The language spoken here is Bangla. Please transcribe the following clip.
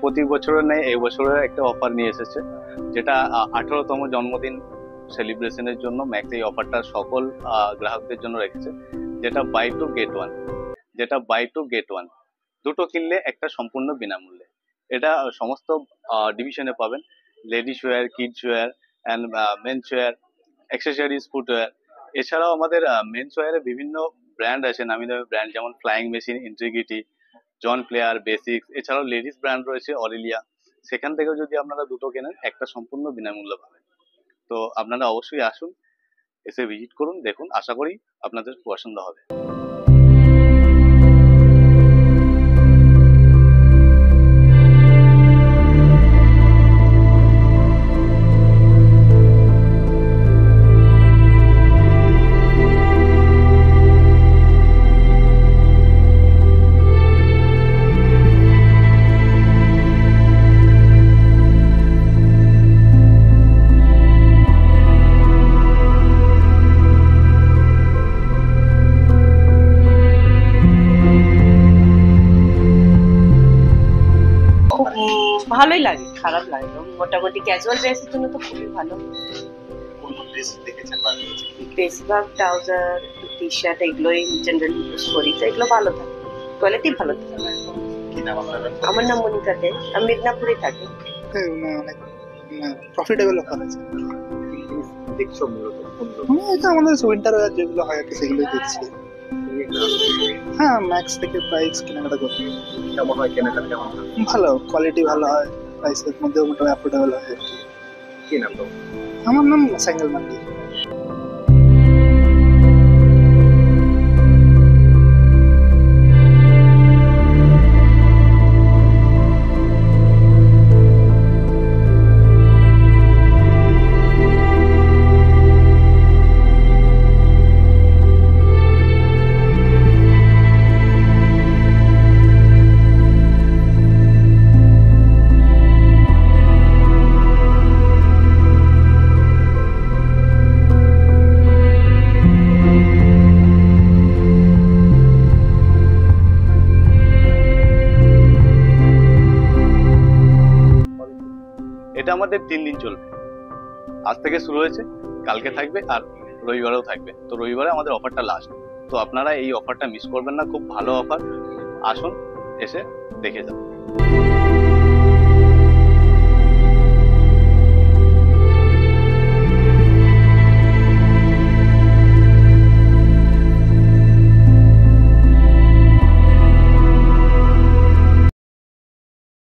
প্রতি বছরের নেই এই বছরের একটা অফার নিয়ে এসেছে, যেটা 18তম জন্মদিন সেলিব্রেশনের জন্য ম্যাক্স এই অফারটা সকল গ্রাহকদের জন্য রেখেছে, যেটা বাই টু গেট ওয়ান, দুটো কিনলে একটা সম্পূর্ণ বিনামূল্যে। এটা সমস্ত ডিভিশনে পাবেন, ladies wear, kids wear and men's wear, accessories, footwear. এছাড়াও আমাদের মেন্স ওয়্যারে বিভিন্ন ব্র্যান্ড আছে, নামি দামি ব্র্যান্ড, যেমন ফ্লাইং মেশিন, ইন্টিগ্রিটি, জন প্লেয়ার, বেসিক্স। এছাড়াও লেডিস ব্র্যান্ড রয়েছে অরেলিয়া, সেখান থেকেও যদি আপনারা দুটো কেনেন একটা সম্পূর্ণ বিনামূল্যে পাবেন। তো আপনারা অবশ্যই আসুন, এসে ভিজিট করুন, দেখুন, আশা করি আপনাদের পছন্দ হবে। ভালোই লাগে, খারাপ লাগে না। মোটামুটি ক্যাজুয়াল ড্রেসের জন্য তো খুবই ভালো। বেশিরভাগ ট্রাউজার, টি শার্ট এগুলোই জেনারেলি ইউজ করি, তো এগুলো ভালো থাকে, কোয়ালিটি ভালো থাকে। আমার নাম মনিকা দে, আমি মিদনাপুরে থাকি। অনেক প্রফিটেবল অফার আছে। এটা আমাদের উইন্টার ওয়্যার যেগুলো হয় আর কি, সেগুলোই দেখছি। হ্যাঁ, ম্যাক্স থেকে প্রাইস কেনাকাটা করতে কেমন হয়? কেনাকাটা কেমন হয়? ভালো, কোয়ালিটি ভালো হয়, প্রাইসের মধ্যেও মোটামুটি অ্যাফোর্ডেবল হয়। কি নাম তো? আমার নাম সাইঙ্গেল মান্ডি। এটা আমাদের 3 দিন চলবে, আজ থেকে শুরু হয়েছে, কালকে থাকবে আর রবিবারেও থাকবে। তো রবিবারে আমাদের অফারটা লাস্ট, তো আপনারা এই অফারটা মিস করবেন না, খুব ভালো অফার। আসুন, এসে দেখে যান।